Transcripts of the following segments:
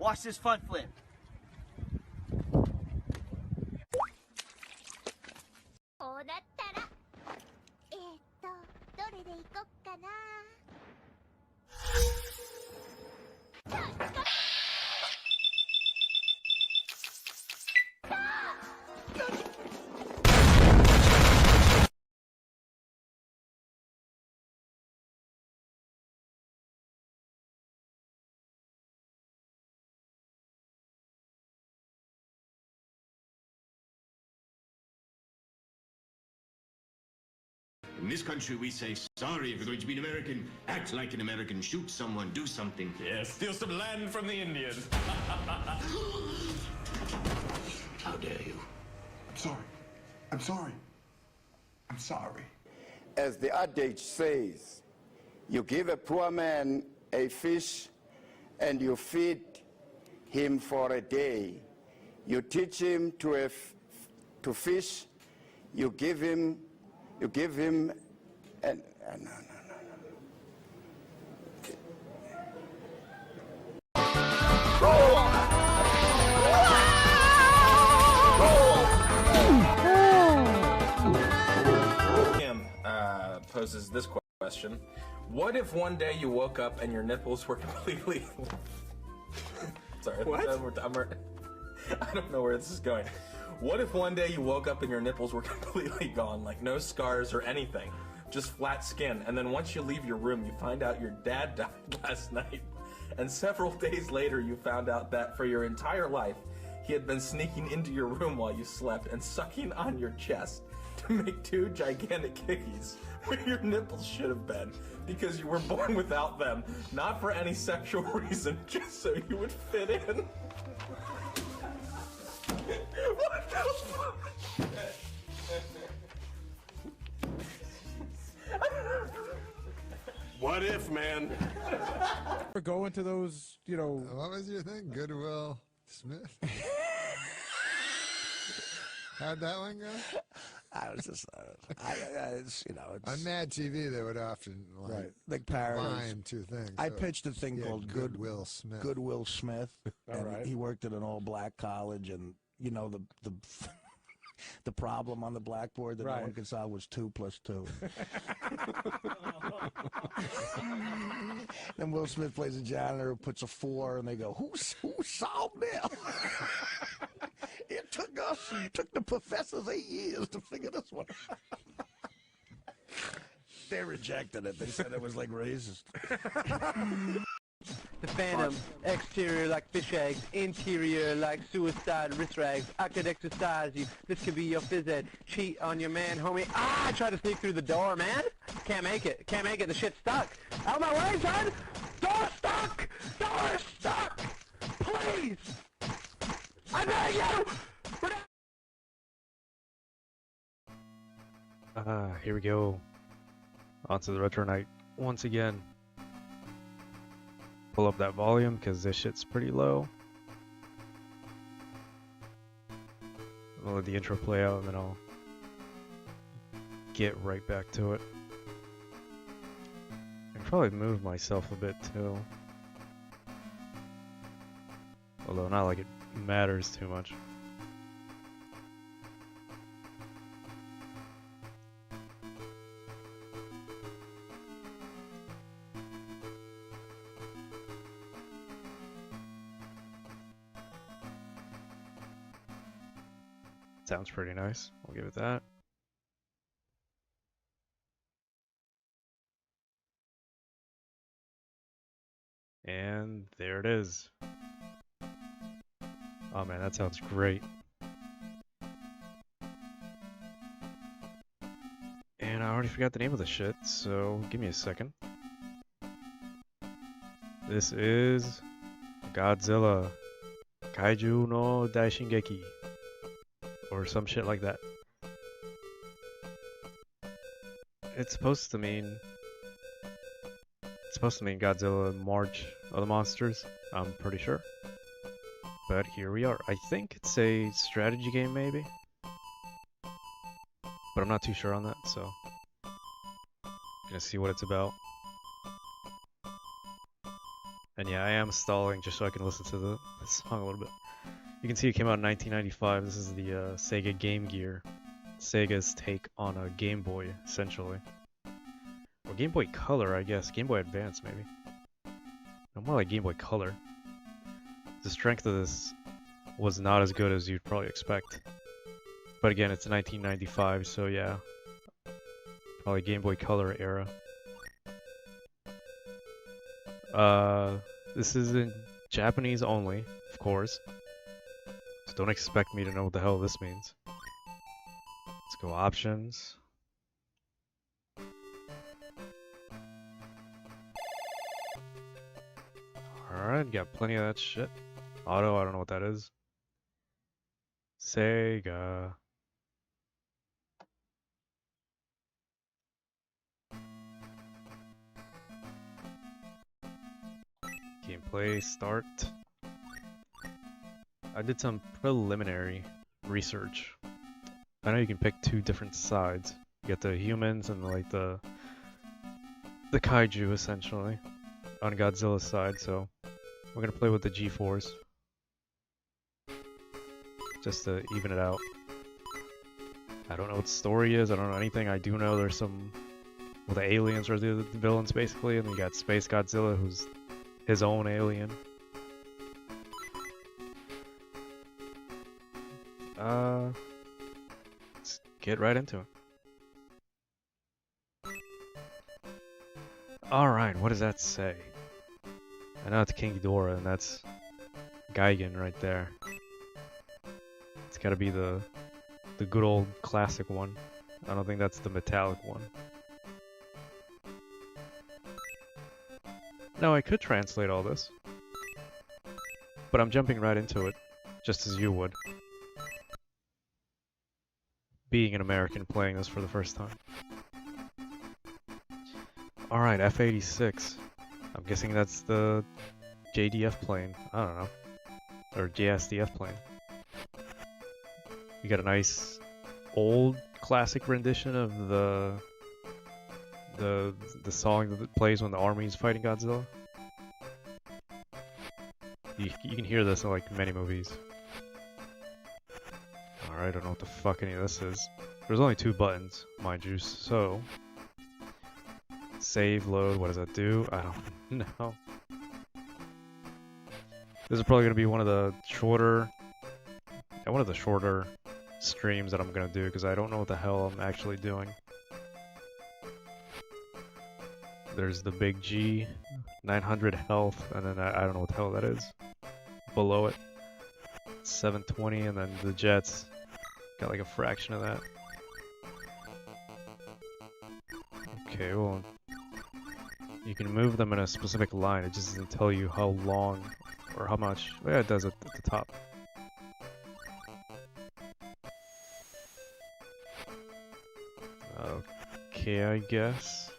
Watch this front flip. こうなったら、どれでいこっかな。In this country, we say, sorry, if you're going to be an American, act like an American, shoot someone, do something. Yeah, steal some land from the Indians. How dare you? I'm sorry. I'm sorry. I'm sorry. As the adage says, you give a poor man a fish and you feed him for a day. You teach him to fish, you give him no. Poses this question. What if one day you woke up and your nipples were completely... Sorry, what? I don't know where this is going. What if one day you woke up and your nipples were completely gone, like no scars or anything, just flat skin, and then once you leave your room, you find out your dad died last night, and several days later you found out that for your entire life, he had been sneaking into your room while you slept and sucking on your chest to make 2 gigantic hickeys where your nipples should have been, because you were born without them, not for any sexual reason, just so you would fit in. What the fuck? What if, man? Or go into those, you know... What was your thing? Goodwill Smith? How'd that one go? I was just, it's, you know, it's... On Mad TV, they would often, like parodies. 2 things. I pitched a thing called Goodwill Smith. Goodwill Smith. And right. he worked at an all-black college, and, you know, the problem on the blackboard that no one could solve was 2 + 2. Then Will Smith plays a janitor who puts a 4, and they go, who solved this? It took the professors 8 years to figure this one out. They rejected it. They said it was like racist. The Phantom, exterior like fish eggs, interior like suicide wrist rags. I could exercise you, this could be your phys ed. Cheat on your man, homie. I tried to sneak through the door, man. Can't make it, the shit's stuck. Out of my way, son! Door stuck! Door stuck! Please! I beg you! Here we go. Onto the RetroNight once again. Pull up that volume because this shit's pretty low. I'll let the intro play out and then I'll get right back to it. I can probably move myself a bit too. Although not like it matters too much. Sounds pretty nice. We'll give it that. And there it is. Oh man, that sounds great. And I already forgot the name of the shit, so give me a second. This is Godzilla Kaijuu no Daishingeki. Or some shit like that. It's supposed to mean Godzilla March of the Monsters, I'm pretty sure. But here we are. I think it's a strategy game maybe. But I'm not too sure on that, so gonna see what it's about. And yeah, I am stalling just so I can listen to the song a little bit. You can see it came out in 1995. This is the Sega Game Gear. Sega's take on a Game Boy, essentially. Or Game Boy Color, I guess. Game Boy Advance, maybe. No, more like Game Boy Color. The strength of this was not as good as you'd probably expect. But again, it's 1995, so yeah. Probably Game Boy Color era. This is in Japanese only, of course. So don't expect me to know what the hell this means. Let's go options. Alright, got plenty of that shit. Auto, I don't know what that is. Sega. Gameplay start. I did some preliminary research. I know you can pick two different sides. You get the humans and like the Kaijuu essentially on Godzilla's side, so we're gonna play with the G4s just to even it out. I don't know what the story is, I don't know anything. I do know there's some, well, the aliens are the villains basically, and then you got Space Godzilla who's his own alien. Let's get right into it. Alright, what does that say? I know it's King Ghidorah, and that's Gigan right there. It's gotta be the good old classic one. I don't think that's the metallic one. Now I could translate all this, but I'm jumping right into it, just as you would. Being an American playing this for the first time. Alright, F-86. I'm guessing that's the JDF plane. I don't know. Or JSDF plane. You got a nice old classic rendition of the song that plays when the army's fighting Godzilla. You can hear this in like many movies. Alright, I don't know what the fuck any of this is. There's only 2 buttons, mind you, so... Save, load, what does that do? I don't know. This is probably going to be one of the shorter streams that I'm going to do, because I don't know what the hell I'm actually doing. There's the big G, 900 health, and then I don't know what the hell that is. Below it, 720, and then the jets got like a fraction of that. Okay, well, you can move them in a specific line. It just doesn't tell you how long or how much. Oh, yeah, it does at the top. Okay, I guess.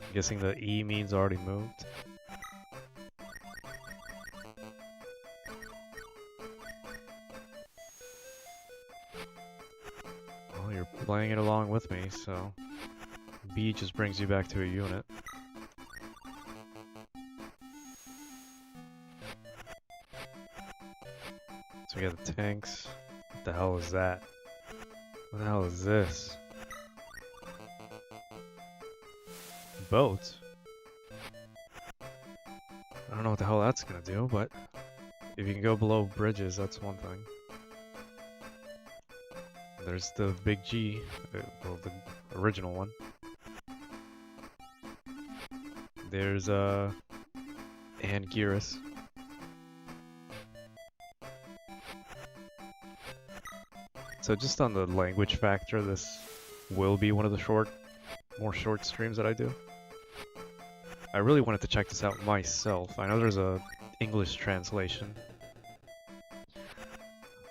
I'm guessing the E means already moved. Well, you're playing it along with me, so B just brings you back to a unit. So we got the tanks. What the hell is that? What the hell is this? Boat? I don't know what the hell that's gonna do, but if you can go below bridges, that's one thing. There's the big G, well, the original one. There's Anguirus. So just on the language factor, this will be one of the more short streams that I do. I really wanted to check this out myself. I know there's a English translation,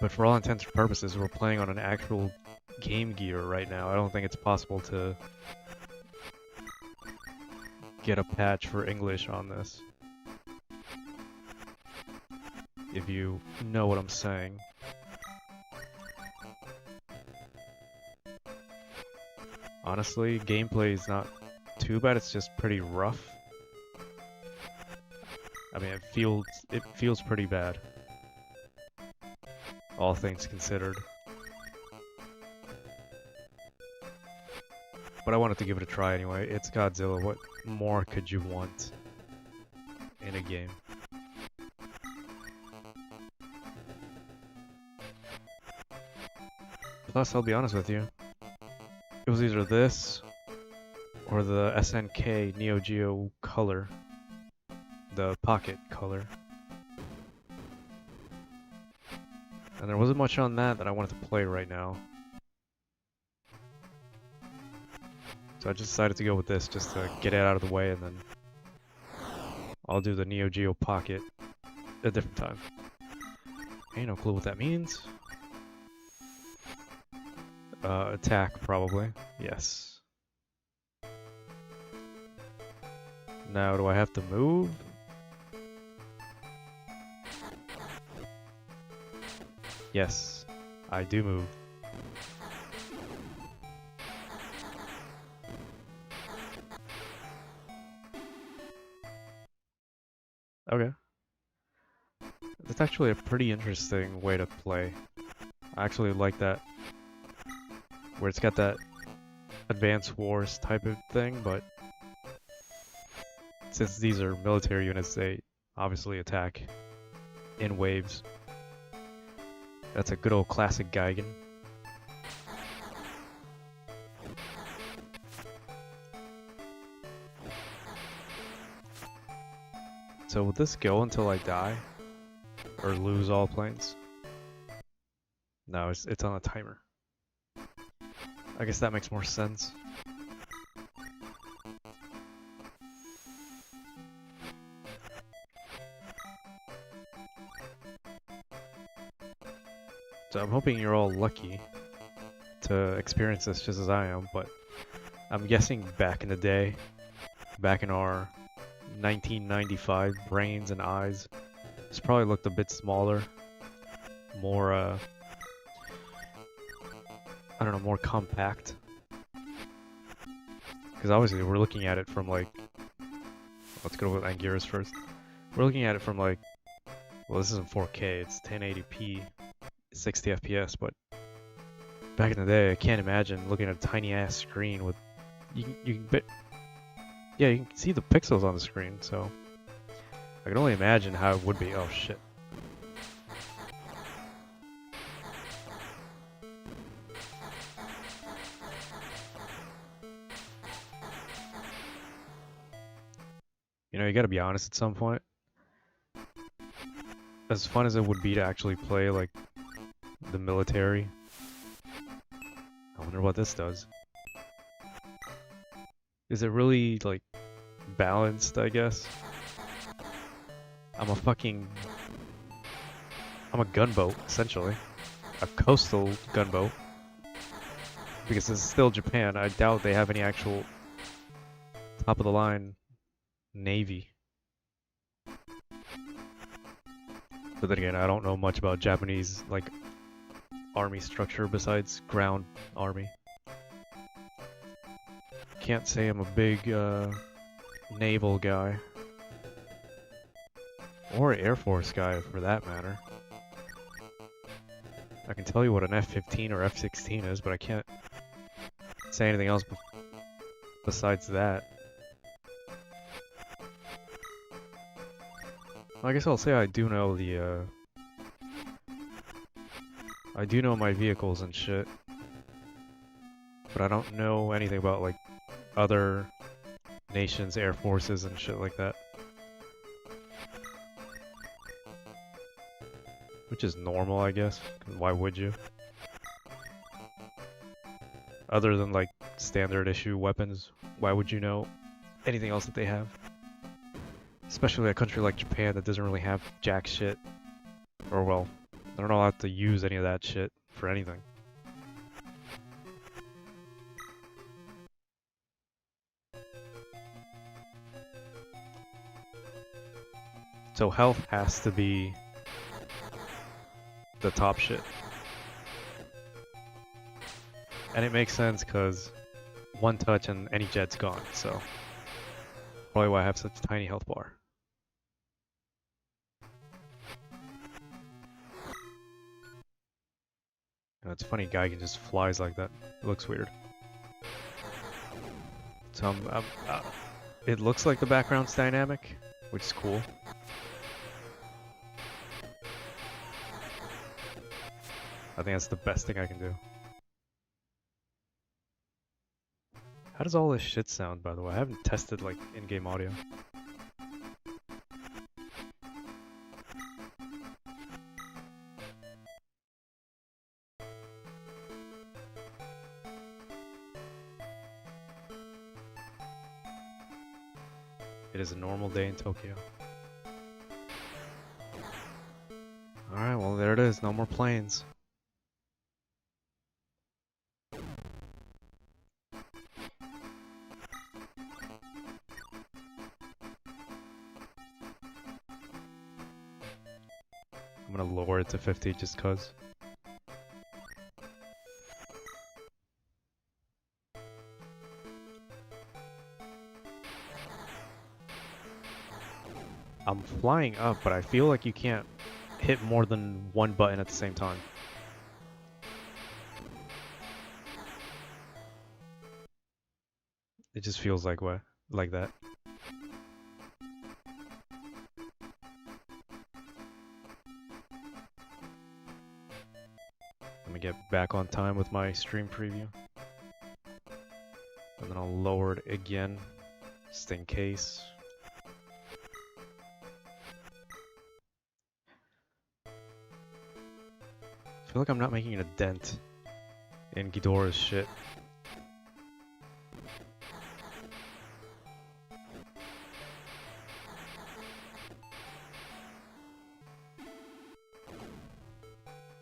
but for all intents and purposes, we're playing on an actual Game Gear right now. I don't think it's possible to get a patch for English on this. If you know what I'm saying. Honestly, gameplay is not too bad, it's just pretty rough. I mean, it feels pretty bad. All things considered. But I wanted to give it a try anyway. It's Godzilla. What more could you want in a game? Plus, I'll be honest with you. It was either this or the SNK Neo Geo Color. The Pocket Color. And there wasn't much on that I wanted to play right now. So I just decided to go with this just to get it out of the way, and then I'll do the Neo Geo Pocket a different time. Ain't no clue what that means. Attack, probably. Yes. Now, do I have to move? Yes, I do move. Okay. That's actually a pretty interesting way to play. I actually like that. Where it's got that Advance Wars type of thing, but since these are military units, they obviously attack in waves. That's a good old classic Geigen. So will this go until I die? Or lose all planes? No, it's on a timer. I guess that makes more sense. So I'm hoping you're all lucky to experience this just as I am, but I'm guessing back in the day, back in our 1995 brains and eyes, this probably looked a bit smaller, more, I don't know, more compact. Because obviously we're looking at it from like, let's go with Anguirus first. We're looking at it from like, well, this isn't 4K, it's 1080p. 60 FPS, but back in the day, I can't imagine looking at a tiny ass screen with you can see the pixels on the screen, so I can only imagine how it would be. Oh shit. You know, you gotta be honest at some point. As fun as it would be to actually play like the military, I wonder what this does. Is it really like balanced, I guess? I'm a gunboat, essentially. A coastal gunboat. Because this is still Japan, I doubt they have any actual top of the line navy. But then again, I don't know much about Japanese, like, army structure besides ground army. Can't say I'm a big, naval guy. Or Air Force guy, for that matter. I can tell you what an F-15 or F-16 is, but I can't say anything else besides that. I guess I'll say I do know the, I do know my vehicles and shit. But I don't know anything about, like, other nations' air forces and shit like that. Which is normal, I guess. 'Cause why would you? Other than, like, standard issue weapons, why would you know anything else that they have? Especially a country like Japan that doesn't really have jack shit. Or, well, they're not allowed to use any of that shit for anything. So health has to be the top shit. And it makes sense because one touch and any jet's gone, so probably why I have such a tiny health bar. know, it's funny, guy can just flies like that. It looks weird. So it looks like the background's dynamic, which is cool. I think that's the best thing I can do. How does all this shit sound, by the way? I haven't tested, like, in-game audio. It is a normal day in Tokyo. Alright, well there it is. No more planes. I'm gonna lower it to 50 just cause. I'm flying up, but I feel like you can't hit more than one button at the same time. It just feels like what? Like that. Let me get back on time with my stream preview. And then I'll lower it again, just in case. I feel like I'm not making a dent in Ghidorah's shit.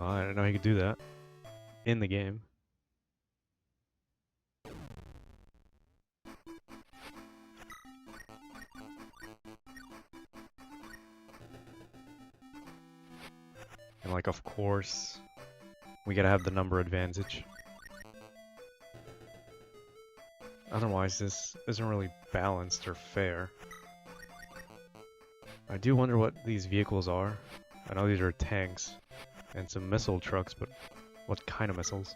Oh, I didn't know he could do that in the game. And like, of course, we gotta have the number advantage. Otherwise, this isn't really balanced or fair. I do wonder what these vehicles are. I know these are tanks and some missile trucks, but what kind of missiles?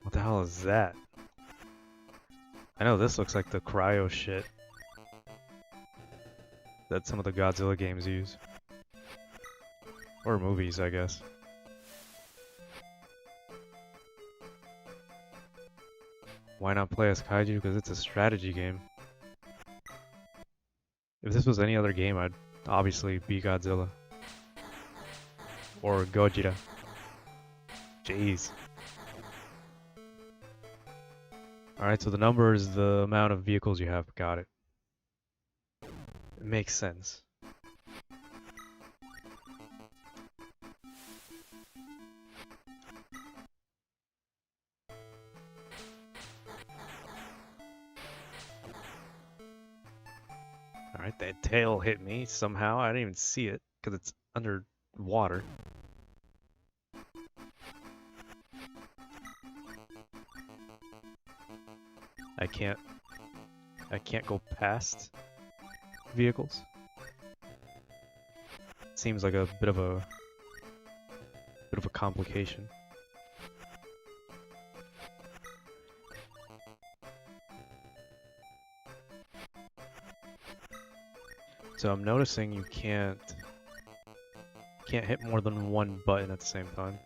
What the hell is that? I know this looks like the cryo shit that some of the Godzilla games use. Or movies, I guess. Why not play as Kaijuu? Because it's a strategy game. If this was any other game, I'd obviously be Godzilla. Or Godzilla. Jeez. Alright, so the number is the amount of vehicles you have. Got it. It makes sense. Alright, that tail hit me somehow. I didn't even see it because it's under water. I can't go past vehicles. Seems like a bit of a complication. So I'm noticing you can't hit more than one button at the same time.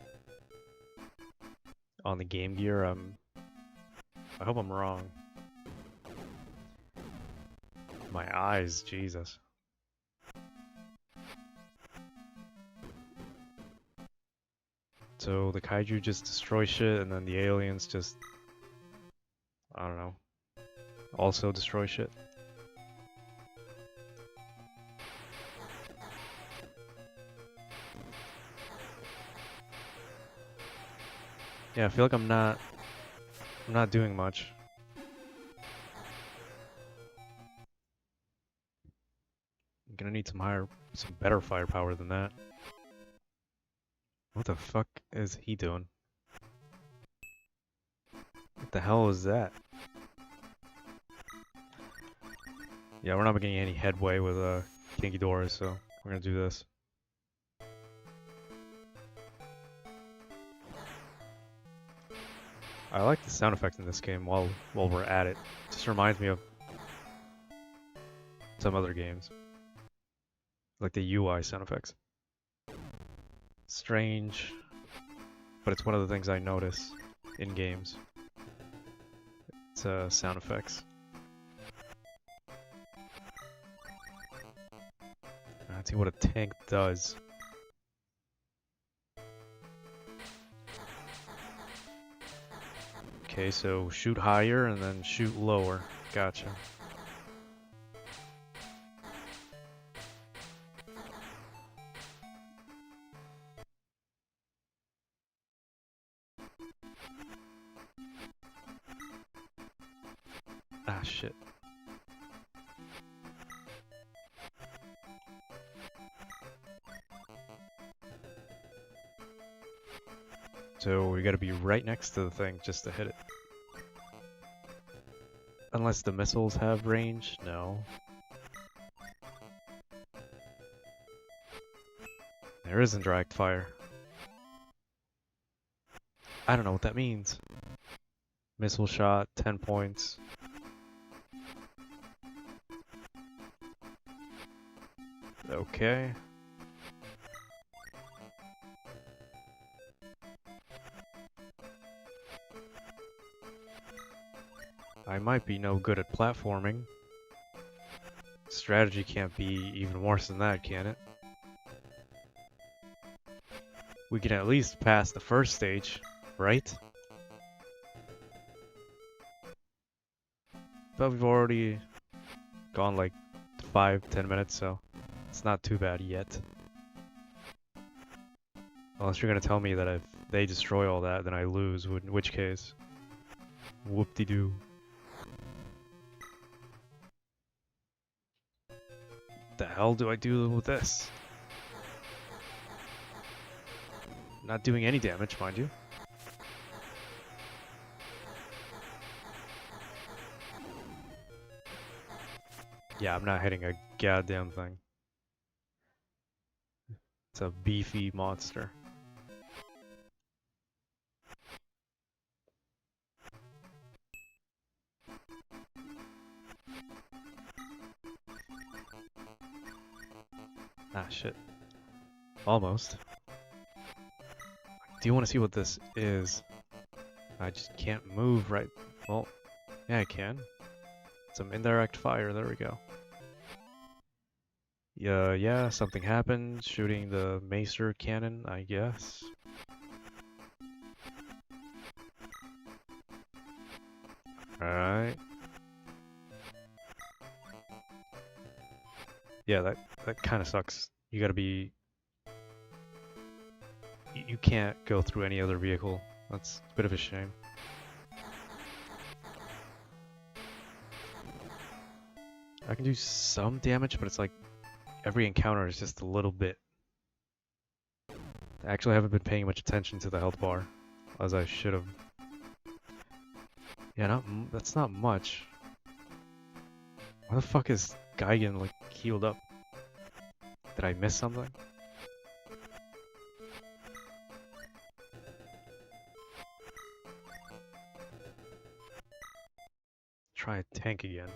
On the Game Gear, I hope I'm wrong. My eyes, Jesus. So the Kaijuu just destroy shit, and then the aliens just, I don't know, also destroy shit. Yeah, I feel like I'm not doing much. I'm gonna need some better firepower than that. What the fuck is he doing? What the hell is that? Yeah, we're not making any headway with Kinky Doors, so we're gonna do this. I like the sound effects in this game while we're at it. Just reminds me of some other games. Like the UI sound effects. Strange, but it's one of the things I notice in games. It's sound effects. Let's see what a tank does. Okay, so shoot higher and then shoot lower. Gotcha. Ah, shit. So we gotta be right next to the thing just to hit it. Unless the missiles have range? No. There isn't direct fire. I don't know what that means. Missile shot, 10 points. Okay. I might be no good at platforming. Strategy can't be even worse than that, can it? We can at least pass the first stage, right? But we've already gone like 5-10 minutes, so it's not too bad yet. Unless you're gonna tell me that if they destroy all that, then I lose, in which case, whoop-de-doo. The hell do I do with this? Not doing any damage, mind you. Yeah, I'm not hitting a goddamn thing. It's a beefy monster. Ah, shit. Almost. Do you want to see what this is? I just can't move right. Well, yeah, I can. Some indirect fire. There we go. Yeah, something happened. Shooting the macer cannon, I guess. Alright. Yeah, that kind of sucks. You gotta be... You can't go through any other vehicle. That's a bit of a shame. I can do some damage, but it's like every encounter is just a little bit. I actually haven't been paying much attention to the health bar, as I should have. Yeah, that's not much. Why the fuck is Geigen like healed up? Did I miss something? Try a tank again.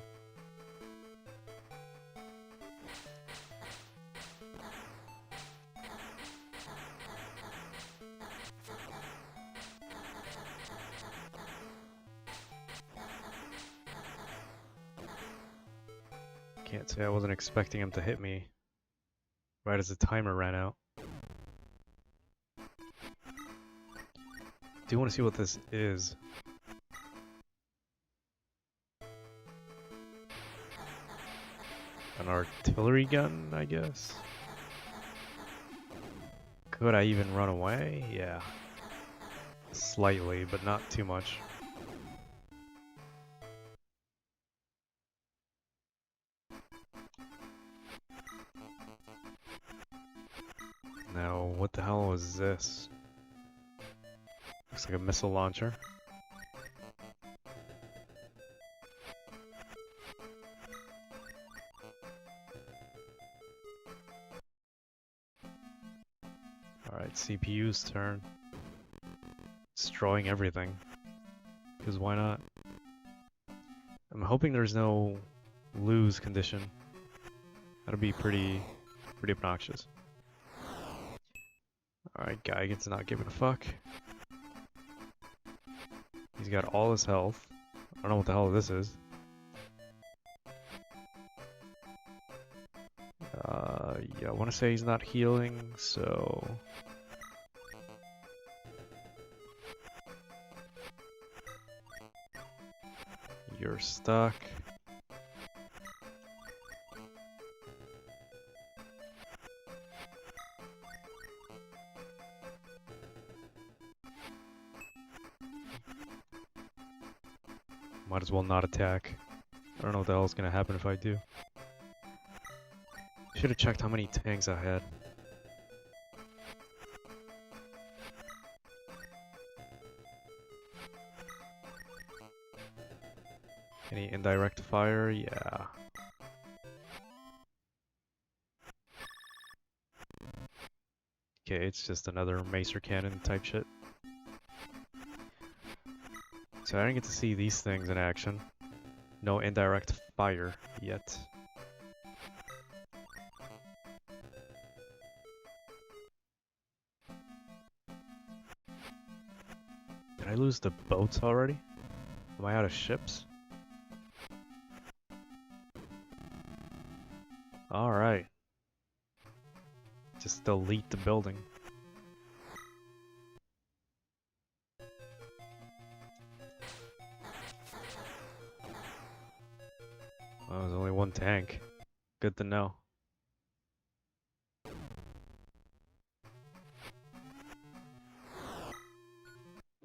Can't say I wasn't expecting him to hit me right as the timer ran out. Do you want to see what this is? An artillery gun, I guess? Could I even run away? Yeah. Slightly, but not too much. Now, what the hell was this? Looks like a missile launcher. Alright, CPU's turn. Destroying everything. Because why not? I'm hoping there's no lose condition. That'll be pretty obnoxious. Alright, Geigen's not giving a fuck. He's got all his health. I don't know what the hell this is. Yeah, I want to say he's not healing, so... You're stuck. Might as well not attack. I don't know what the hell is gonna happen if I do. Should have checked how many tanks I had. Any indirect fire? Yeah. Okay, it's just another macer cannon type shit. So I didn't get to see these things in action. No indirect fire yet. Did I lose the boats already? Am I out of ships? Alright. Just delete the building. Well, there's only one tank. Good to know.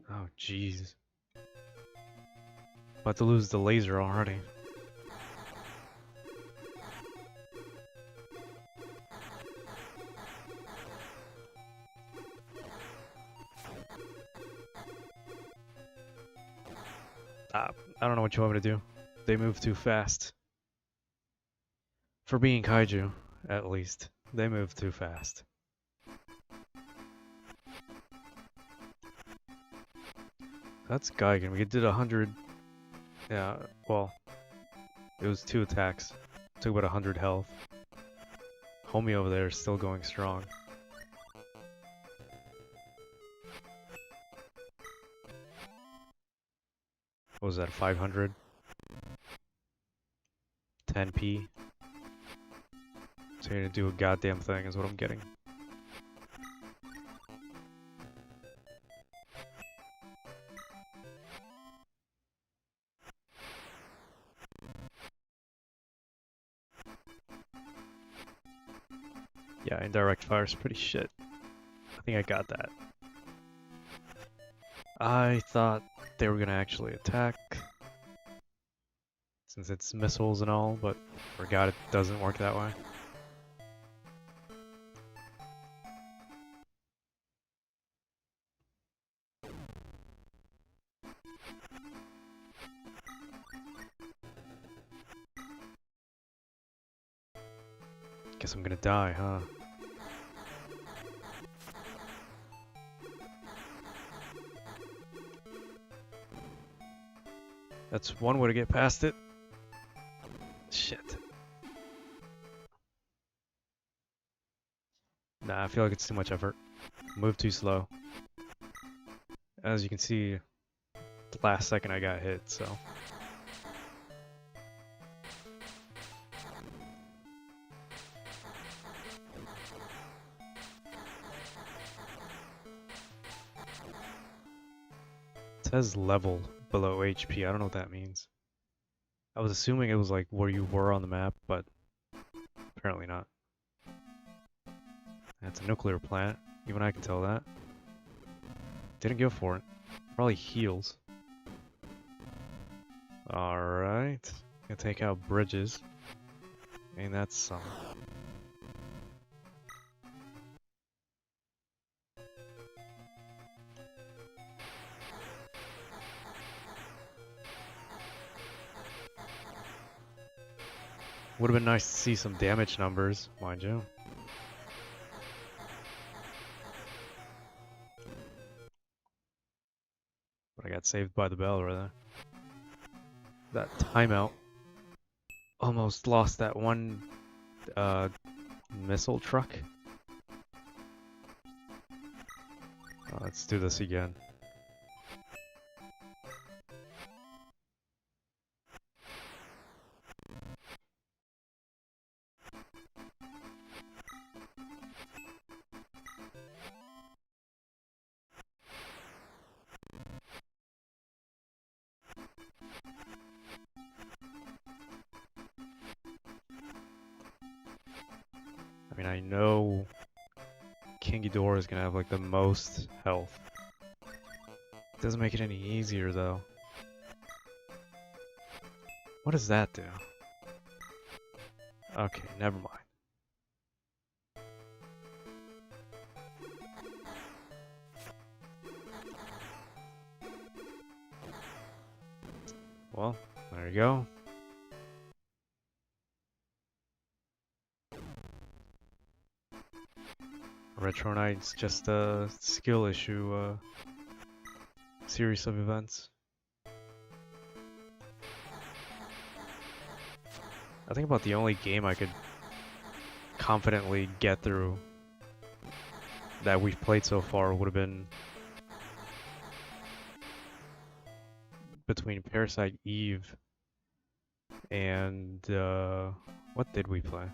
Oh, jeez. About to lose the laser already. I don't know what you want me to do. They move too fast. For being kaiju, at least. They move too fast. That's Geigen. We did 100... Yeah, well... It was 2 attacks. Took about 100 health. Homie over there is still going strong. What was that, 500? 10p? So you're gonna do a goddamn thing is what I'm getting. Yeah, indirect fire is pretty shit. I think I got that. I thought they were gonna actually attack, since it's missiles and all, but forgot it doesn't work that way. Guess I'm gonna die, huh? That's one way to get past it. Shit. Nah, I feel like it's too much effort. Move too slow. As you can see, the last second I got hit, so... It says level below HP. I don't know what that means. I was assuming it was like where you were on the map, but apparently not. That's a nuclear plant. Even I can tell that. Didn't go for it. Probably heals. Alright. Gonna take out bridges. And that's some. Would have been nice to see some damage numbers, mind you. Saved by the bell right there. That timeout. Almost lost that one missile truck. Let's do this again. I mean, I know King Ghidorah is gonna have like the most health. Doesn't make it any easier though. What does that do? Okay, never mind. Well, there you go. RetroNight's just a skill issue, series of events. I think about the only game I could confidently get through that we've played so far would have been between Parasite Eve and what did we play?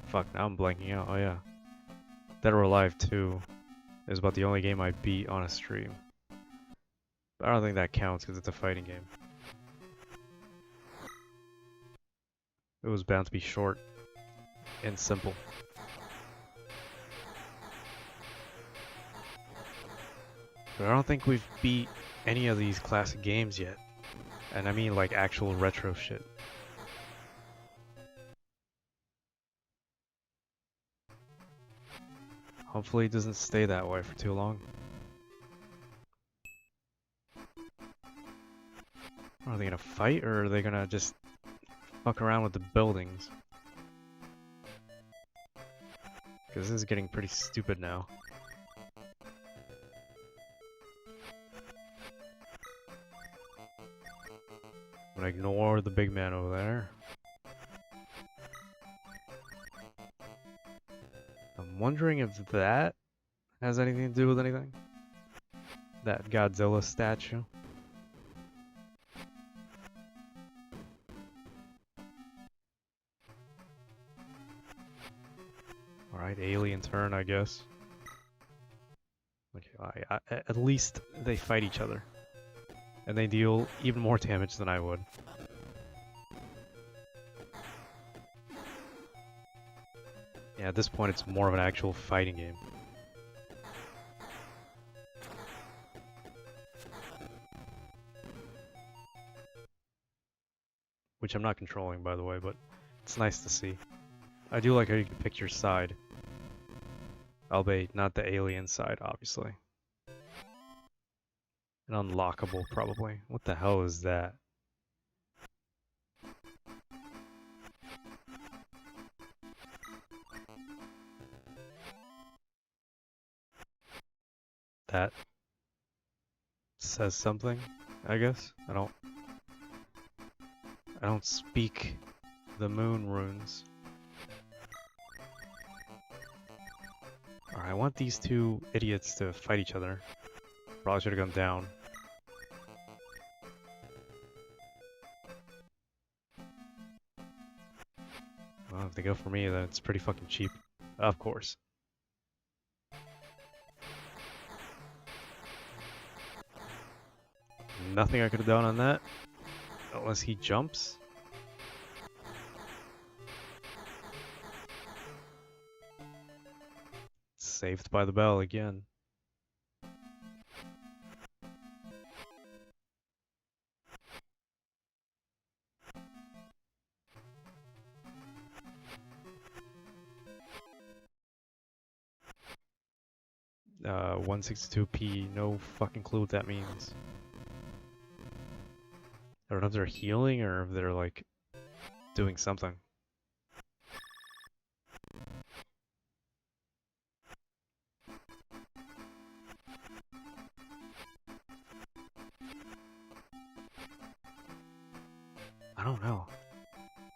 Fuck, now I'm blanking out. Oh yeah. Dead or Alive 2 is about the only game I beat on a stream. But I don't think that counts because it's a fighting game. It was bound to be short and simple. But I don't think we've beat any of these classic games yet. And I mean like actual retro shit. Hopefully it doesn't stay that way for too long. Are they gonna fight or are they gonna just fuck around with the buildings? Because this is getting pretty stupid now. I'm gonna ignore the big man over there. I'm wondering if that has anything to do with anything. That Godzilla statue. Alright, alien turn, I guess. Okay, at least they fight each other. And they deal even more damage than I would. Yeah, at this point it's more of an actual fighting game. Which I'm not controlling, by the way, but it's nice to see. I do like how you can pick your side. Albeit not the alien side, obviously. And unlockable, probably. What the hell is that? That says something, I guess. I don't speak the moon runes. Alright, I want these two idiots to fight each other. Probably should have gone down. Well, if they go for me, then it's pretty fucking cheap. Of course. Nothing I could have done on that. Unless he jumps. Saved by the bell again. Uh, 162p, no fucking clue what that means. I don't know if they're healing or if they're like doing something. don't know.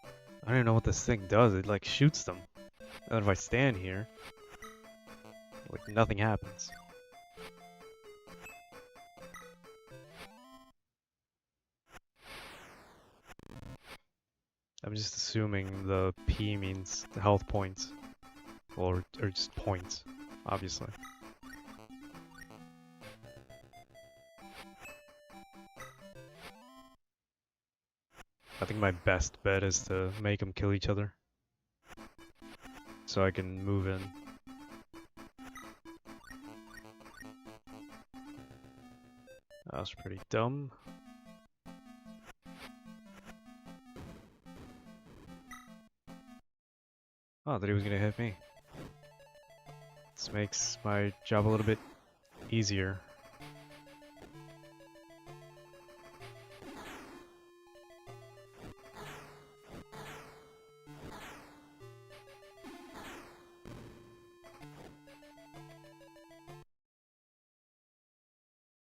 I don't even know what this thing does. It like shoots them. And if I stand here, like nothing happens. I'm just assuming the P means the health points. Or just points, obviously. I think my best bet is to make them kill each other. So I can move in. That was pretty dumb. Oh, I thought he was gonna hit me. This makes my job a little bit easier.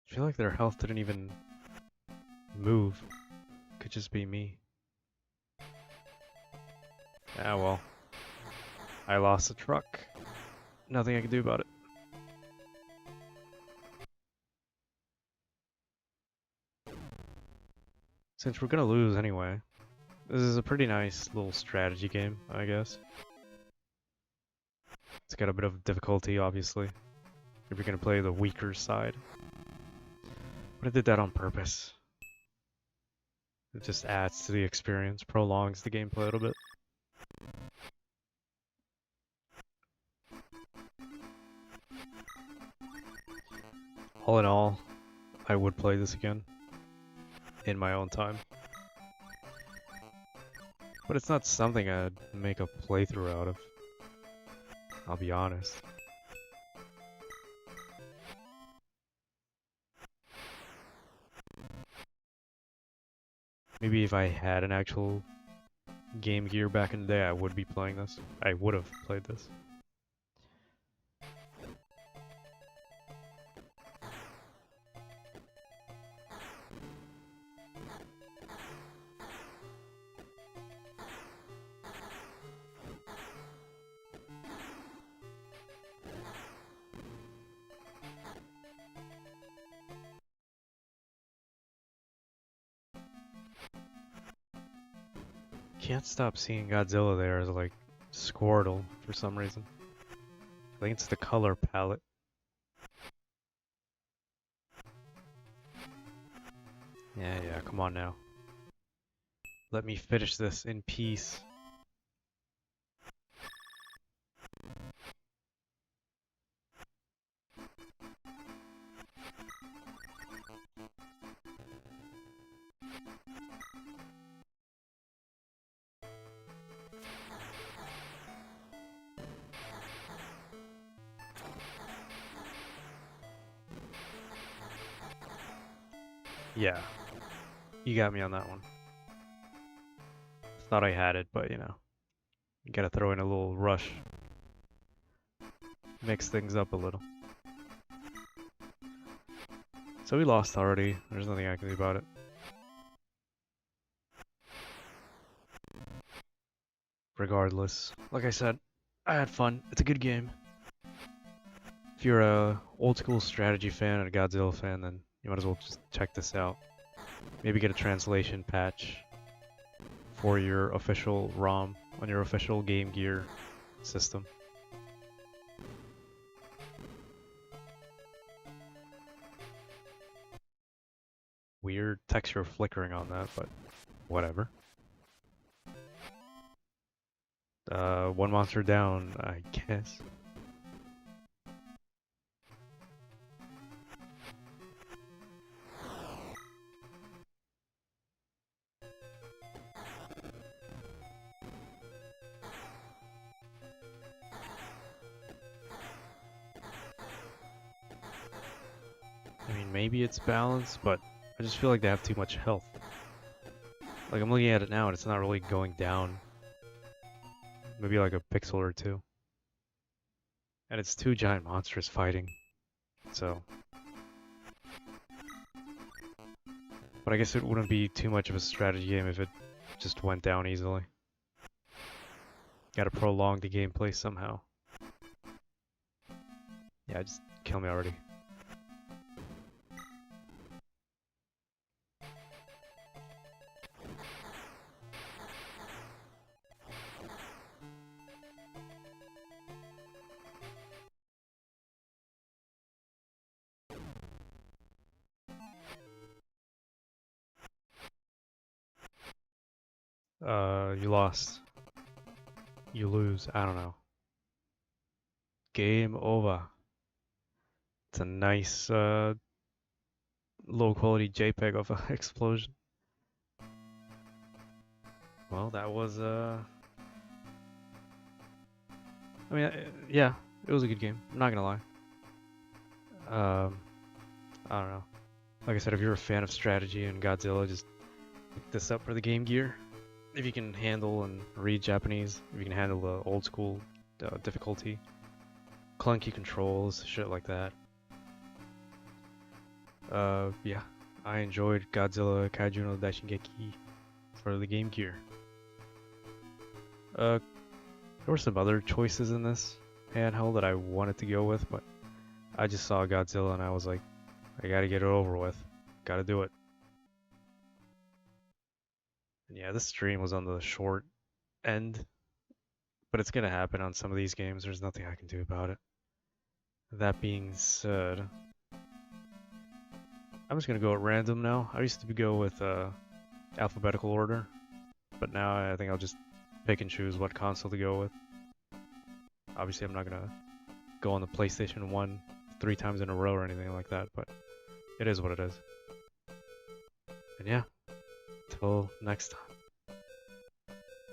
I feel like their health didn't even move. Could just be me. Ah well. I lost the truck. Nothing I can do about it. Since we're gonna lose anyway, this is a pretty nice little strategy game, I guess. It's got a bit of difficulty, obviously, if you're gonna play the weaker side. But I did that on purpose. It just adds to the experience, prolongs the gameplay a little bit. All in all, I would play this again in my own time. But it's not something I'd make a playthrough out of. I'll be honest. Maybe if I had an actual Game Gear back in the day, I would be playing this. I would have played this. Can't stop seeing Godzilla there as like Squirtle for some reason. I think it's the color palette. Yeah, come on now. Let me finish this in peace. Yeah, you got me on that one. Thought I had it, but you know, you gotta throw in a little rush. Mix things up a little. So we lost already. There's nothing I can do about it. Regardless, like I said, I had fun. It's a good game. If you're a old school strategy fan and a Godzilla fan, then you might as well just check this out. Maybe get a translation patch for your official ROM on your official Game Gear system. Weird texture flickering on that, but whatever. One monster down, I guess. I mean, maybe it's balanced, but I just feel like they have too much health. Like, I'm looking at it now and it's not really going down. Maybe like a pixel or two. And it's two giant monsters fighting. So. But I guess it wouldn't be too much of a strategy game if it just went down easily. Gotta prolong the gameplay somehow. Yeah, just kill me already. You lost. You lose. I don't know. Game over. It's a nice, low quality JPEG of an explosion. Well, that was, I mean, yeah, it was a good game. I'm not gonna lie. I don't know. Like I said, if you're a fan of strategy and Godzilla, just pick this up for the Game Gear. If you can handle and read Japanese, if you can handle the old school difficulty, clunky controls, shit like that. Yeah, I enjoyed Godzilla Kaijuu no Daishingeki for the Game Gear. There were some other choices in this handheld that I wanted to go with, but I just saw Godzilla and I was like, I gotta get it over with. Gotta do it. And yeah, this stream was on the short end, but it's gonna happen on some of these games. There's nothing I can do about it. That being said, I'm just gonna go at random now. I used to go with alphabetical order, but now I think I'll just pick and choose what console to go with. Obviously, I'm not gonna go on the PlayStation 1 3 times in a row or anything like that, but it is what it is. And yeah, till next time.